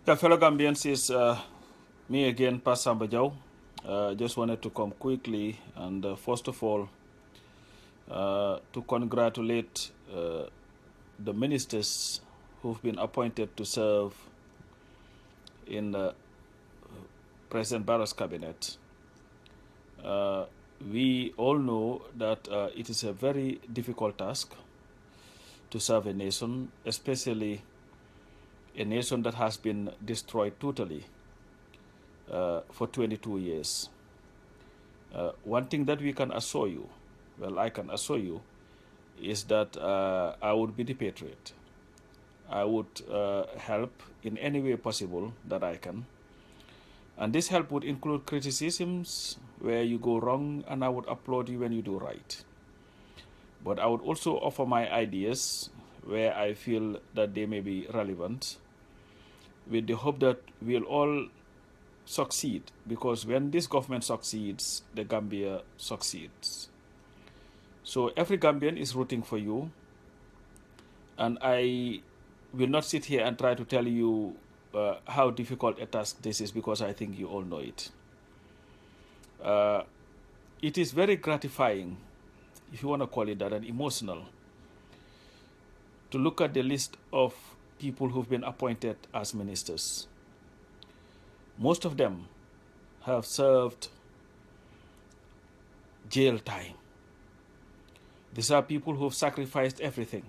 Yeah, fellow Gambians, is me again, Pasamba. Just wanted to come quickly and first of all to congratulate the ministers who've been appointed to serve in President Barra's cabinet. Uh, we all know that it is a very difficult task to serve a nation, especially a nation that has been destroyed totally for 22 years. One thing that we can assure you, well, I can assure you, is that I would be the patriot. I would help in any way possible that I can. And this help would include criticisms where you go wrong, and I would applaud you when you do right. But I would also offer my ideas where I feel that they may be relevant, with the hope that we'll all succeed, because when this government succeeds, the Gambia succeeds. So every Gambian is rooting for you, and I will not sit here and try to tell you how difficult a task this is, because I think you all know it. Uh, it is very gratifying, if you want to call it that, and emotional, to look at the list of people who've been appointed as ministers. Most of them have served jail time. These are people who've sacrificed everything.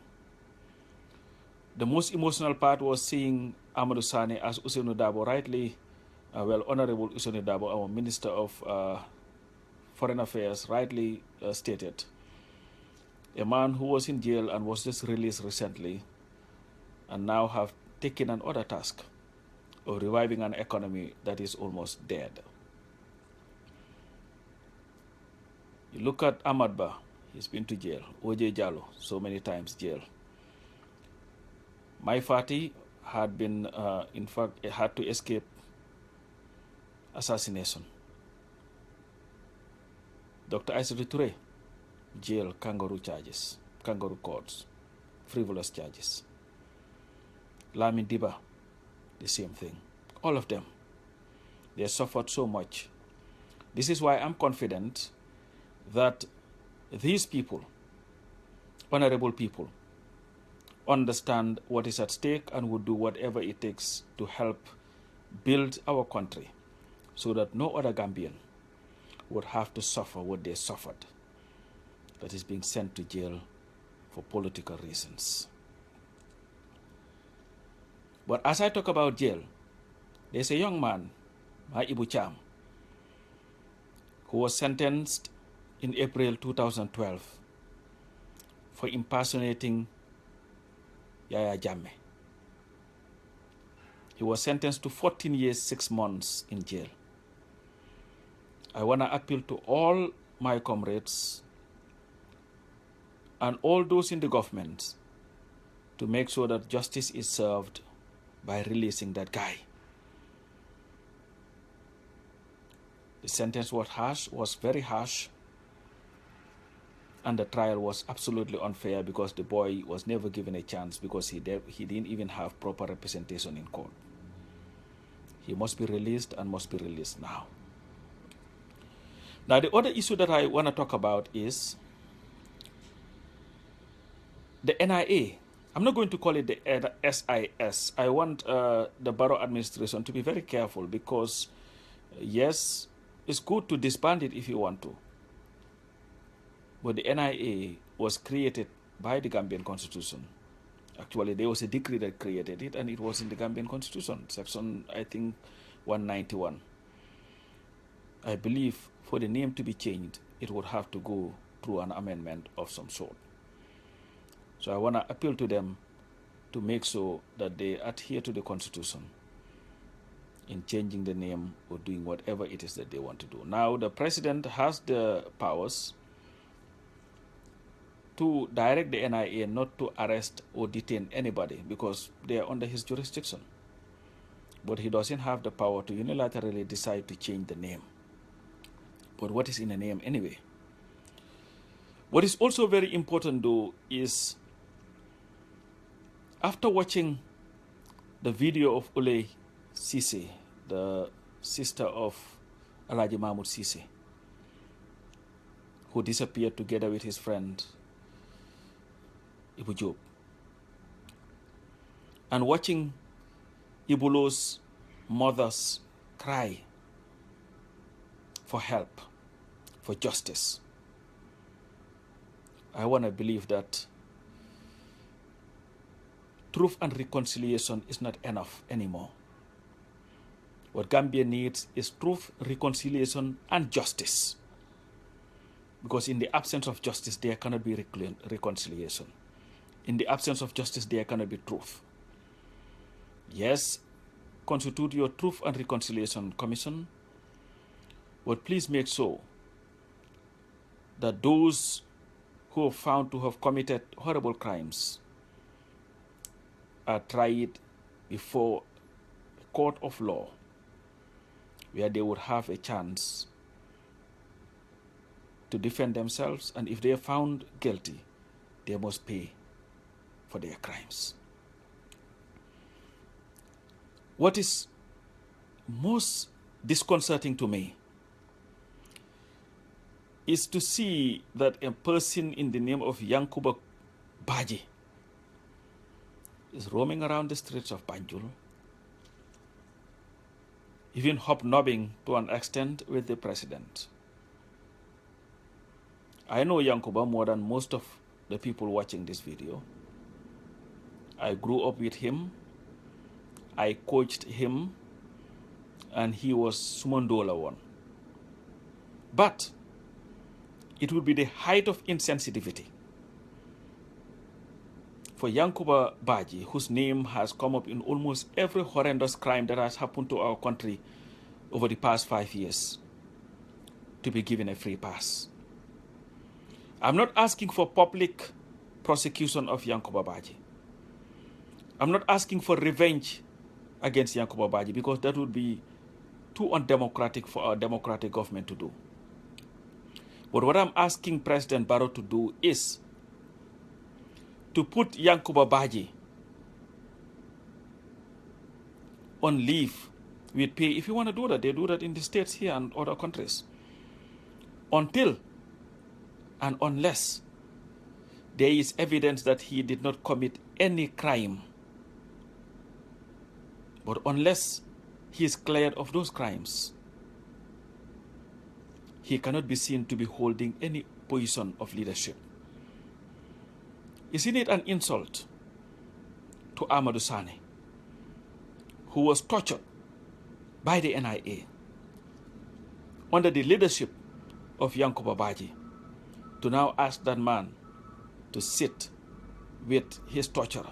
The most emotional part was seeing Amadou Sane as Ousainou Dabo, rightly, Honorable Ousainou Dabo, our Minister of Foreign Affairs, rightly stated. A man who was in jail and was just released recently, and now have taken another task of reviving an economy that is almost dead. You look at Ahmad Ba, he's been to jail. OJ Jallo, so many times jail. My Fati had been, in fact, had to escape assassination. Dr. Aïssatou Touré, jail, kangaroo charges, kangaroo courts, frivolous charges. Lamin Diba, the same thing. All of them, they suffered so much. This is why I'm confident that these people, honorable people, understand what is at stake and would do whatever it takes to help build our country so that no other Gambian would have to suffer what they suffered, that is being sent to jail for political reasons. But as I talk about jail, there's a young man, Ibu Cham, who was sentenced in April 2012 for impersonating Yaya Jammeh. He was sentenced to 14 years, 6 months in jail. I want to appeal to all my comrades and all those in the government to make sure that justice is served by releasing that guy. The sentence was harsh, was very harsh, and the trial was absolutely unfair because the boy was never given a chance because he didn't even have proper representation in court. He must be released and must be released now. Now, the other issue that I want to talk about is the NIA. I'm not going to call it the SIS. I want the borough administration to be very careful because, yes, it's good to disband it if you want to. But the NIA was created by the Gambian Constitution. Actually, there was a decree that created it, and it was in the Gambian Constitution, section, I think, 191. I believe for the name to be changed, it would have to go through an amendment of some sort. So I want to appeal to them to make sure that they adhere to the Constitution in changing the name or doing whatever it is that they want to do. Now, the president has the powers to direct the NIA not to arrest or detain anybody because they are under his jurisdiction. But he doesn't have the power to unilaterally decide to change the name. But what is in the name anyway? What is also very important, though, is after watching the video of Ulay Cisse, the sister of Alhaji Mahmoud Cisse, who disappeared together with his friend Ibu Job. And watching Ibulo's mothers cry for help, for justice, I want to believe that truth and reconciliation is not enough anymore. What Gambia needs is truth, reconciliation, and justice. Because in the absence of justice, there cannot be reconciliation. In the absence of justice, there cannot be truth. Yes, constitute your Truth and Reconciliation Commission, but please make sure that those who are found to have committed horrible crimes are tried before a court of law, where they would have a chance to defend themselves, and if they are found guilty, they must pay for their crimes. What is most disconcerting to me is to see that a person in the name of Yankuba Baji is roaming around the streets of Banjul, even hobnobbing to an extent with the president. I know Yankuba more than most of the people watching this video. I grew up with him, I coached him, and he was Sumondola one. But it would be the height of insensitivity for Yankuba Baji, whose name has come up in almost every horrendous crime that has happened to our country over the past 5 years, to be given a free pass. I'm not asking for public prosecution of Yankuba Baji. I'm not asking for revenge against Yankuba Baji, because that would be too undemocratic for our democratic government to do. But what I'm asking President Barrow to do is to put Yankuba Baji on leave with pay. If you want to do that, they do that in the States here and other countries. Until and unless there is evidence that he did not commit any crime, but unless he is cleared of those crimes, he cannot be seen to be holding any position of leadership. Isn't it an insult to Amadou Sane, who was tortured by the NIA under the leadership of Yankuba Baji, to now ask that man to sit with his torturer?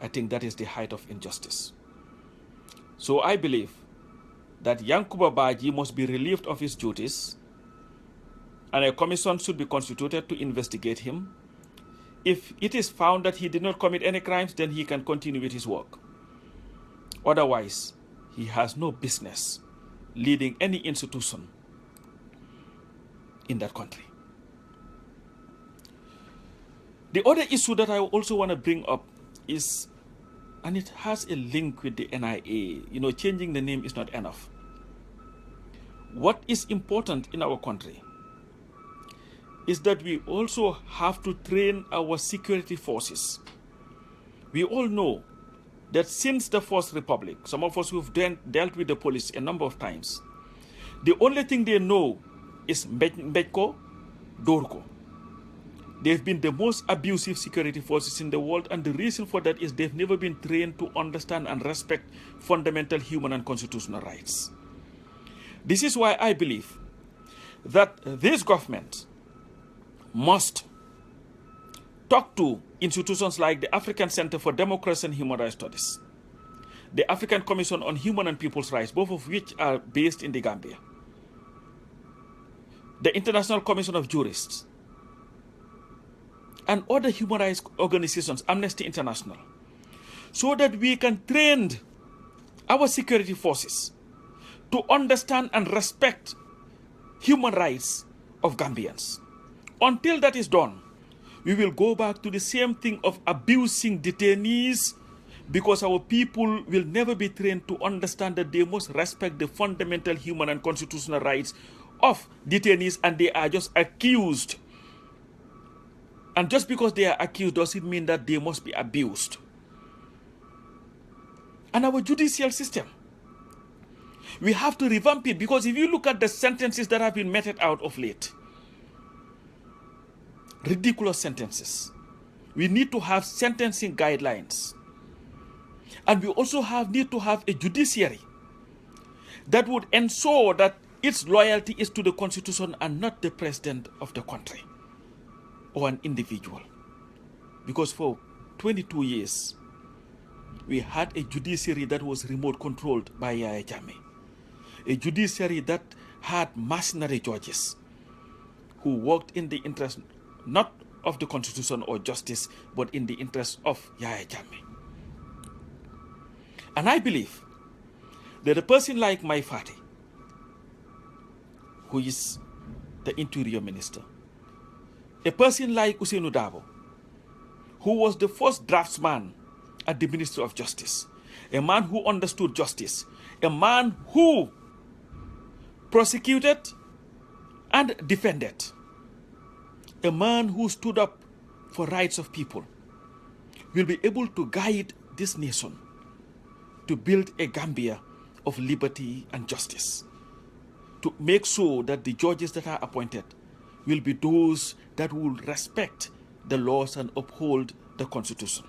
I think that is the height of injustice. So I believe that Yankuba Baji must be relieved of his duties, and a commission should be constituted to investigate him. If it is found that he did not commit any crimes, then he can continue with his work. Otherwise, he has no business leading any institution in that country. The other issue that I also want to bring up is, and it has a link with the NIA, changing the name is not enough. What is important in our country is that we also have to train our security forces. We all know that since the First Republic, some of us who have dealt with the police a number of times, the only thing they know is mbeko, dorko. They've been the most abusive security forces in the world, and the reason for that is they've never been trained to understand and respect fundamental human and constitutional rights. This is why I believe that this government must talk to institutions like the African Center for Democracy and Human Rights Studies, the African Commission on Human and People's Rights, both of which are based in the Gambia, the International Commission of Jurists, and other human rights organizations, Amnesty International, so that we can train our security forces to understand and respect human rights of Gambians. Until that is done, we will go back to the same thing of abusing detainees, because our people will never be trained to understand that they must respect the fundamental human and constitutional rights of detainees, and they are just accused. And just because they are accused doesn't mean that they must be abused. And our judicial system, we have to revamp it, because if you look at the sentences that have been meted out of late, ridiculous sentences. We need to have sentencing guidelines. And we also need to have a judiciary that would ensure that its loyalty is to the Constitution and not the president of the country or an individual. Because for 22 years, we had a judiciary that was remote controlled by Yahya Jammeh. A judiciary that had mercenary judges who worked in the interest not of the Constitution or justice, but in the interest of Yahya Jammeh. And I believe that a person like Mai Fatty, who is the Interior Minister, a person like Ousainou Darboe, who was the first draftsman at the Ministry of Justice, a man who understood justice, a man who prosecuted and defended, a man who stood up for rights of people, will be able to guide this nation to build a Gambia of liberty and justice, to make sure that the judges that are appointed will be those that will respect the laws and uphold the Constitution.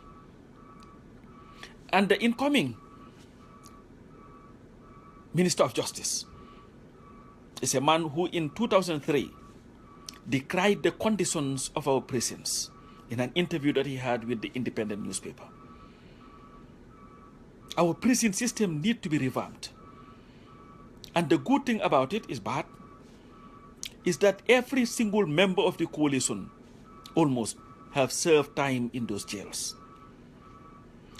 And the incoming Minister of Justice is a man who in 2003 decried the conditions of our prisons in an interview that he had with the Independent newspaper. Our prison system needs to be revamped. And the good thing about it is bad, is that every single member of the coalition almost have served time in those jails.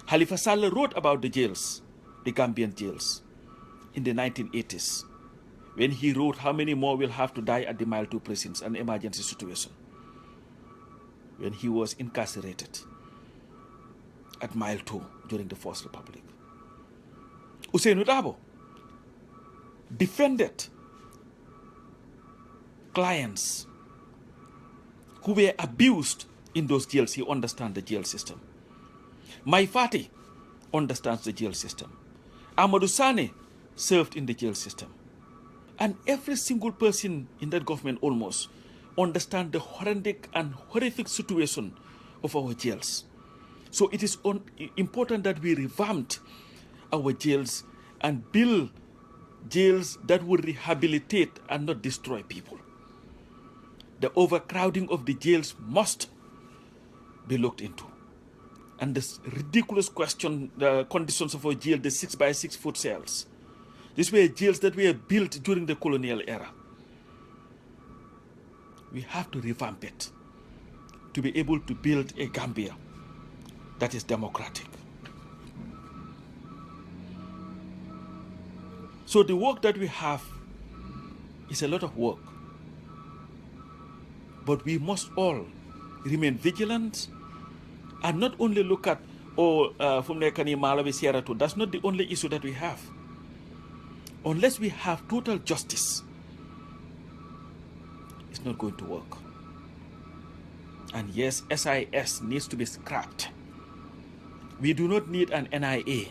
Halifa Saleh wrote about the jails, the Gambian jails, in the 1980s, when he wrote how many more will have to die at the Mile 2 prisons, an emergency situation, when he was incarcerated at Mile 2 during the First Republic. Ousainou Darboe defended clients who were abused in those jails. He understands the jail system. Mai Fatty understands the jail system. Amadou Sane served in the jail system. And every single person in that government almost understands the horrific situation of our jails. So it is important that we revamped our jails and build jails that will rehabilitate and not destroy people. The overcrowding of the jails must be looked into. And this ridiculous question, the conditions of our jail, the 6 by 6 foot cells. These were jails that were built during the colonial era. We have to revamp it to be able to build a Gambia that is democratic. So the work that we have is a lot of work. But we must all remain vigilant and not only look at, that's not the only issue that we have. Unless we have total justice, it's not going to work. And yes, SIS needs to be scrapped. We do not need an NIA.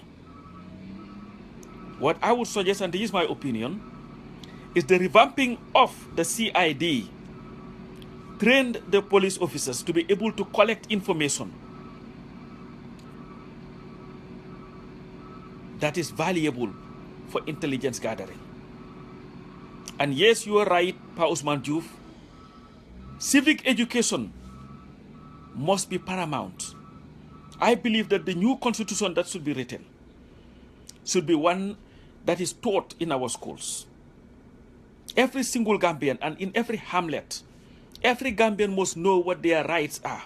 What I would suggest, and this is my opinion, is the revamping of the CID. Trained the police officers to be able to collect information that is valuable for intelligence gathering. And yes, you are right, Pa Ousmane Diouf. Civic education must be paramount. I believe that the new constitution that should be written should be one that is taught in our schools. Every single Gambian and in every hamlet, every Gambian must know what their rights are.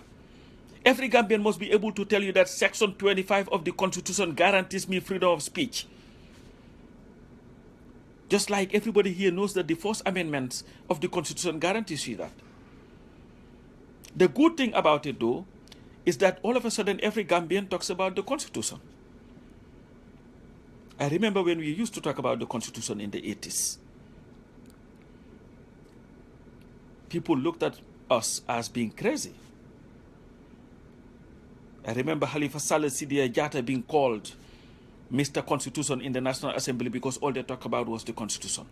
Every Gambian must be able to tell you that Section 25 of the Constitution guarantees me freedom of speech. Just like everybody here knows that the First Amendment of the Constitution guarantees you that. The good thing about it, though, is that all of a sudden every Gambian talks about the Constitution. I remember when we used to talk about the Constitution in the 80s, people looked at us as being crazy. I remember Halifa Saleh Sidia Jatta being called Mr. Constitution in the National Assembly because all they talked about was the Constitution.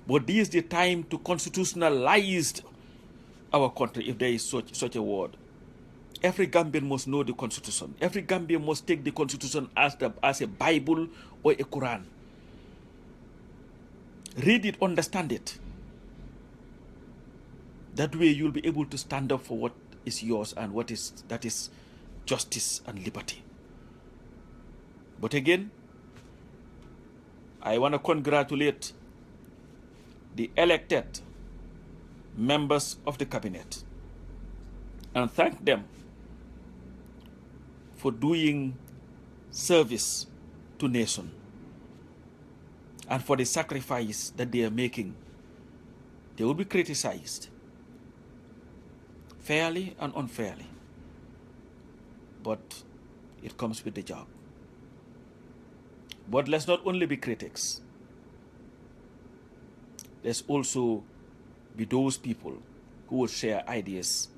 But this is the time to constitutionalize our country, if there is such a word. Every Gambian must know the Constitution. Every Gambian must take the Constitution as a Bible or a Quran. Read it, understand it. That way you'll be able to stand up for what is yours and that is justice and liberty. But again, I want to congratulate the elected members of the cabinet and thank them for doing service to nation and for the sacrifice that they are making. They will be criticized fairly and unfairly, but it comes with the job. But let's not only be critics. Let's also be those people who will share ideas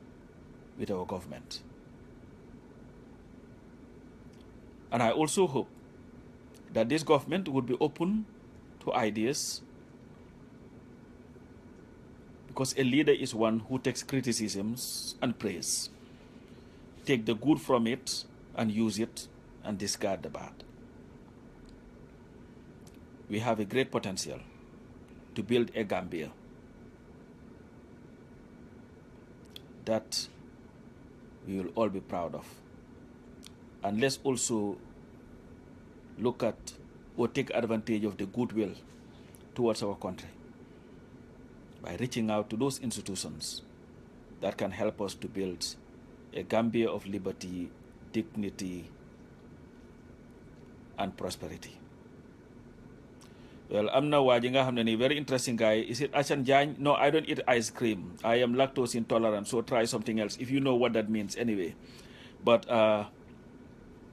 with our government. And I also hope that this government would be open to ideas, because a leader is one who takes criticisms and praise, take the good from it and use it and discard the bad. We have a great potential to build a Gambia that we will all be proud of. And let's also look at or take advantage of the goodwill towards our country by reaching out to those institutions that can help us to build a Gambia of liberty, dignity, and prosperity. Well, I'm now watching a very interesting guy. Is it Achan Jan? No, I don't eat ice cream. I am lactose intolerant, so try something else, if you know what that means anyway. But,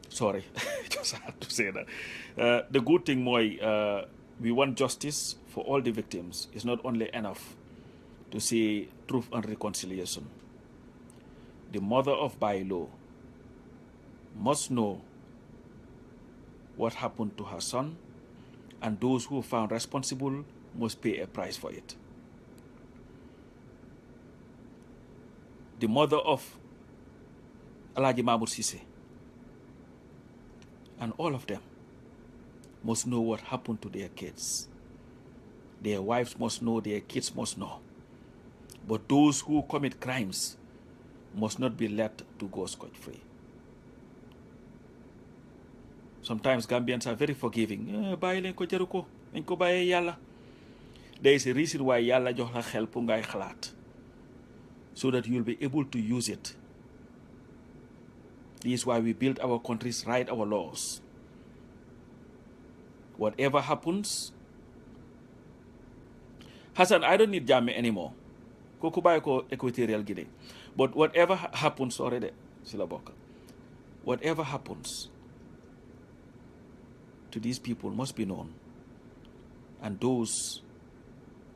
sorry, just had to say that. The good thing, Moy, we want justice for all the victims. It's not only enough to say truth and reconciliation. The mother of Bailo must know what happened to her son, and those who are found responsible must pay a price for it. The mother of Alhaji Mahmoud Sise and all of them must know what happened to their kids. Their wives must know, their kids must know. But those who commit crimes must not be let to go scot-free. Sometimes Gambians are very forgiving. There is a reason why Yalla jox la xel pour ngay xalaat, so that you'll be able to use it. This is why we build our countries, write our laws. Whatever happens, Hassan, I don't need Jammeh anymore. Ko Equatorial Guinea. But whatever happens already, whatever happens to these people must be known. And those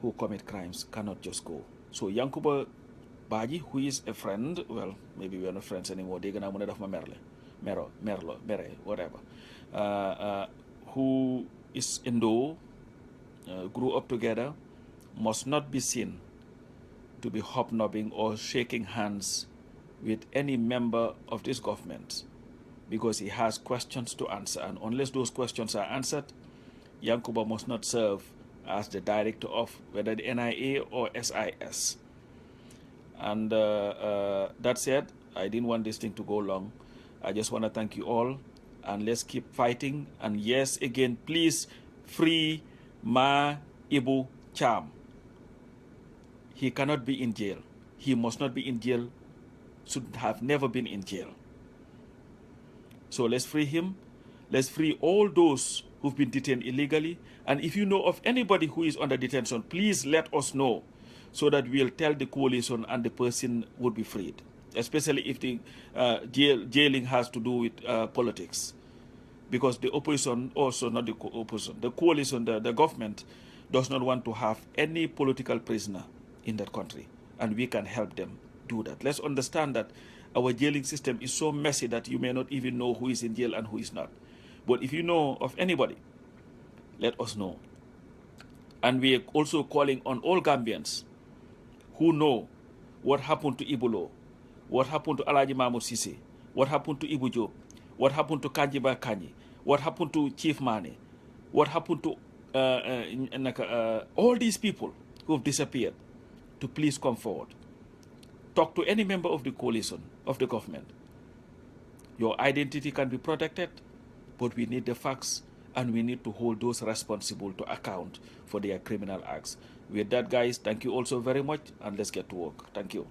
who commit crimes cannot just go. So Yankuba Baji, who is a friend, well, maybe we are not friends anymore, they're gonna have my Mere, whatever, who is Indo, grew up together, must not be seen to be hobnobbing or shaking hands with any member of this government, because he has questions to answer. And unless those questions are answered, Yankuba must not serve as the director of whether the NIA or SIS. And that said, I didn't want this thing to go long. I just want to thank you all, and let's keep fighting. And yes, again, please free Ma Ibu Cham. He cannot be in jail. He must not be in jail, should have never been in jail. So let's free him. Let's free all those who've been detained illegally. And if you know of anybody who is under detention, please let us know, so that we'll tell the coalition and the person would be freed, especially if the jailing has to do with politics. because the opposition, also not the opposition, the coalition, the government does not want to have any political prisoner in that country, and we can help them do that. Let's understand that our jailing system is so messy that you may not even know who is in jail and who is not. But if you know of anybody, let us know. And we are also calling on all Gambians who know what happened to Ibulo, what happened to Alaji Mahmoud Sisi, what happened to Ibu Job, what happened to Kanjiba Kanyi, what happened to Chief Mane, what happened to all these people who have disappeared, to please come forward. Talk to any member of the coalition, of the government. Your identity can be protected, but we need the facts, and we need to hold those responsible to account for their criminal acts. With that, guys, thank you also very much, and let's get to work. Thank you.